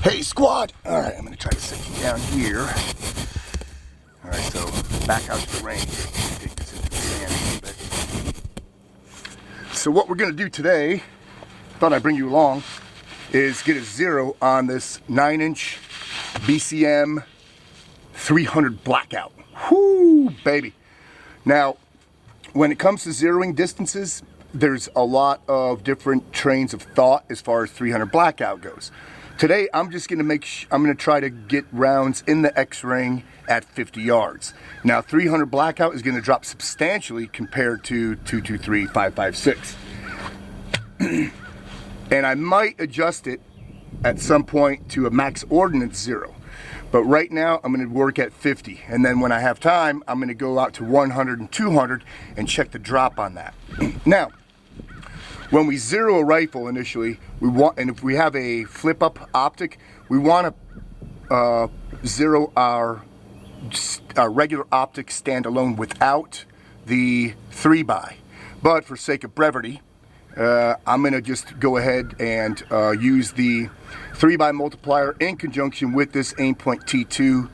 Hey squad! Alright, I'm gonna try to set you down here. Alright, so back out to the range. Take this into the sand a little bit. So what we're gonna do today, thought I'd bring you along, is get a zero on this 9-inch BCM 300 blackout. Whoo, baby. Now, when it comes to zeroing distances, there's a lot of different trains of thought as far as 300 blackout goes. Today, I'm just gonna I'm gonna try to get rounds in the X-ring at 50 yards. Now, 300 blackout is gonna drop substantially compared to 223, 556. And I might adjust it at some point to a max ordnance zero. But right now, I'm gonna work at 50. And then when I have time, I'm gonna go out to 100 and 200 and check the drop on that. Now, when we zero a rifle initially, and if we have a flip up optic, we want to zero our regular optic standalone without the 3x. But for sake of brevity, I'm going to just go ahead and use the 3x multiplier in conjunction with this Aimpoint T2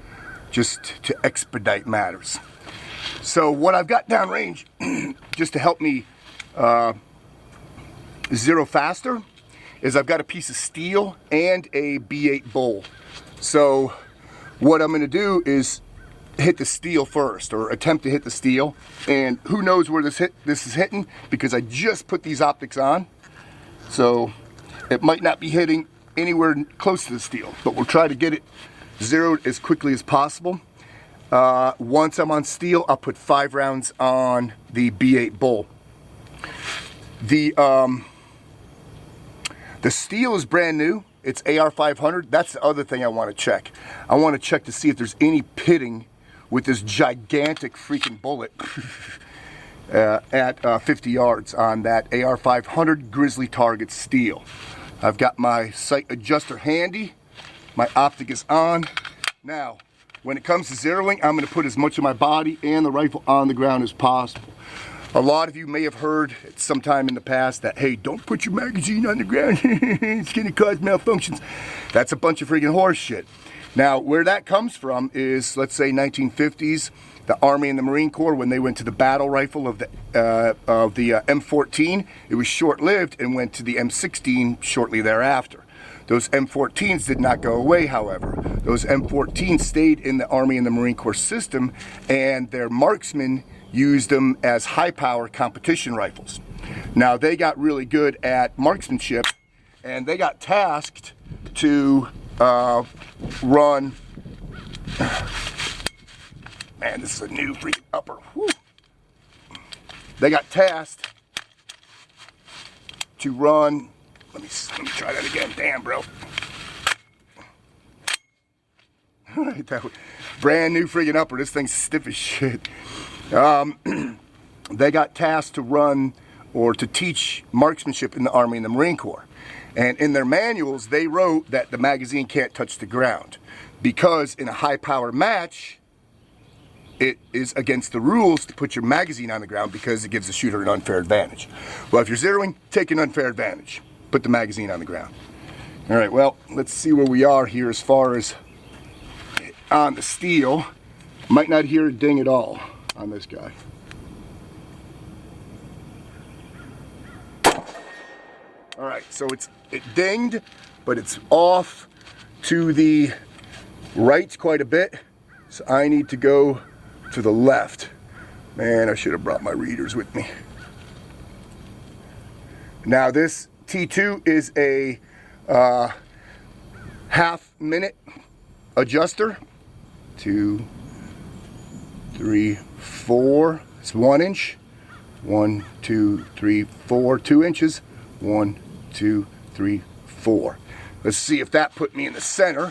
just to expedite matters. So what I've got downrange, just to help me zero faster, is I've got a piece of steel and a B8 bowl. So what I'm going to do is hit the steel first, or attempt to hit the steel, and who knows where this is hitting, because I just put these optics on, so it might not be hitting anywhere close to the steel, but we'll try to get it zeroed as quickly as possible. Once I'm on steel, I'll put 5 rounds on the B8 bowl. The steel is brand new. It's AR500. That's the other thing I want to check. I want to check to see if there's any pitting with this gigantic freaking bullet at 50 yards on that AR500 Grizzly Target steel. I've got my sight adjuster handy. My optic is on. Now, when it comes to zeroing, I'm going to put as much of my body and the rifle on the ground as possible. A lot of you may have heard at some time in the past that, hey, don't put your magazine on the ground, it's going to cause malfunctions. That's a bunch of freaking horse shit. Now, where that comes from is, let's say 1950s, the Army and the Marine Corps, when they went to the battle rifle of the M14, it was short-lived and went to the M16 shortly thereafter. Those M14s did not go away, however. Those M14s stayed in the Army and the Marine Corps system, and their marksmen used them as high-power competition rifles. Now, they got really good at marksmanship, and they got tasked to run... Man, this is a new freaking upper. Whew. They got tasked to run... Let me try that again. Damn, bro. Brand new freaking upper. This thing's stiff as shit. They got tasked to run or to teach marksmanship in the Army and the Marine Corps. And in their manuals, they wrote that the magazine can't touch the ground, because in a high power match, it is against the rules to put your magazine on the ground because it gives the shooter an unfair advantage. Well, if you're zeroing, take an unfair advantage. Put the magazine on the ground. All right, well, let's see where we are here as far as on the steel. Might not hear a ding at all on this guy. All right, so it dinged, but it's off to the right quite a bit. So I need to go to the left. Man, I should have brought my readers with me. Now this T2 is a half-minute adjuster. 2, 3, 4. It's 1 inch. 1, 2, 3, 4. 2 inches. 1, 2, 3, 4. Let's see if that put me in the center.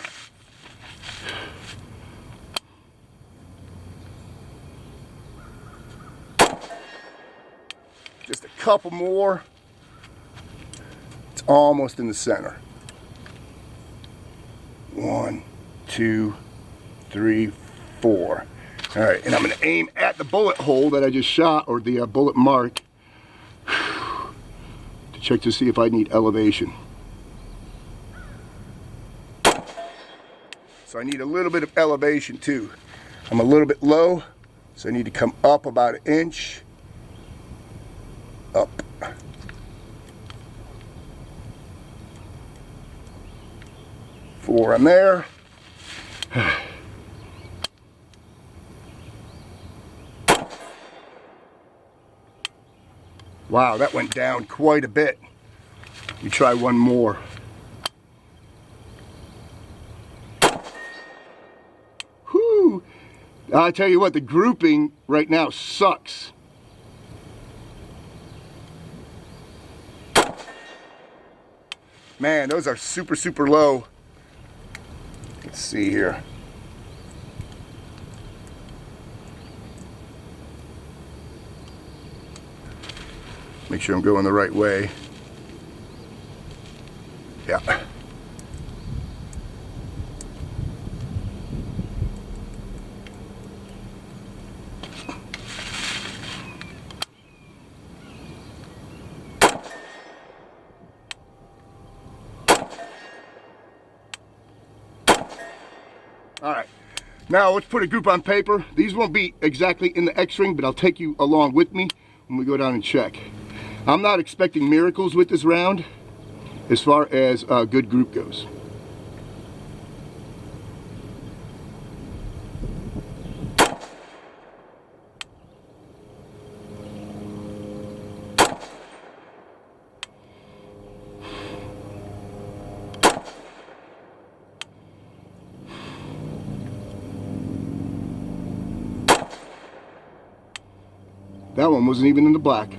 Just a couple more. It's almost in the center. 1, 2, 3, 4. All right, and I'm going to aim at the bullet hole that I just shot, or the bullet mark, to check to see if I need elevation. so I need a little bit of elevation too. I'm a little bit low, so I need to come up about 1 inch. Up. Four on there. Wow, that went down quite a bit. Let me try one more. Whew. I tell you what, the grouping right now sucks. Man, those are super, super low. Let's see here. Make sure I'm going the right way. Yeah. All right, now let's put a group on paper. These won't be exactly in the X-ring, but I'll take you along with me when we go down and check. I'm not expecting miracles with this round as far as a good group goes. That one wasn't even in the black.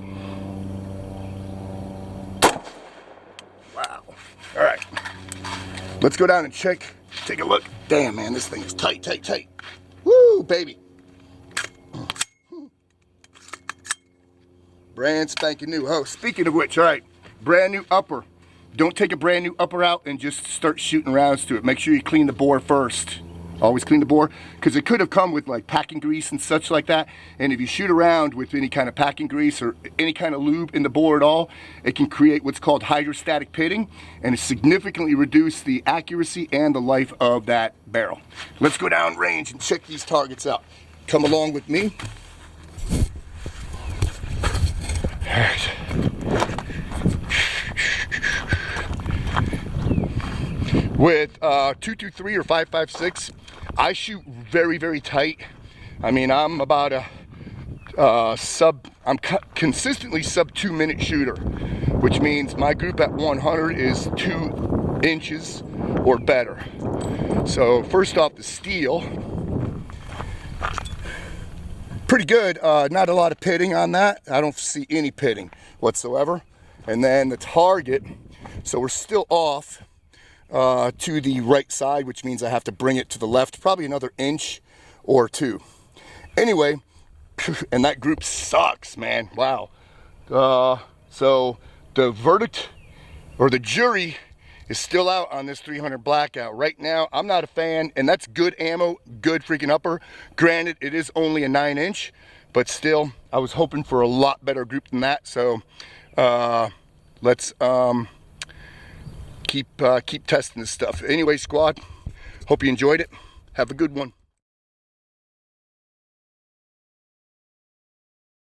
Wow. All right. Let's go down and check. Take a look. Damn, man, this thing is tight, tight, tight. Woo, baby. Brand spanking new. Oh, speaking of which, all right, brand new upper. Don't take a brand new upper out and just start shooting rounds to it. Make sure you clean the bore first. Always clean the bore, because it could have come with like packing grease and such like that. And if you shoot around with any kind of packing grease or any kind of lube in the bore at all, it can create what's called hydrostatic pitting, and it significantly reduce the accuracy and the life of that barrel. Let's go down range and check these targets out. Come along with me. All right. With 223 or 556, I shoot very, very tight. I mean, I'm about I'm consistently sub 2 minute shooter, which means my group at 100 is 2 inches or better. So first off, the steel, pretty good. Not a lot of pitting on that. I don't see any pitting whatsoever. And then the target, so we're still off to the right side, which means I have to bring it to the left, probably another inch or two. Anyway, and that group sucks, man. Wow. So the verdict, or the jury, is still out on this 300 blackout. Right now, I'm not a fan, and that's good ammo, good freaking upper. Granted, it is only a 9-inch, but still, I was hoping for a lot better group than that. So let's keep testing this stuff. Anyway, squad, hope you enjoyed it. Have a good one.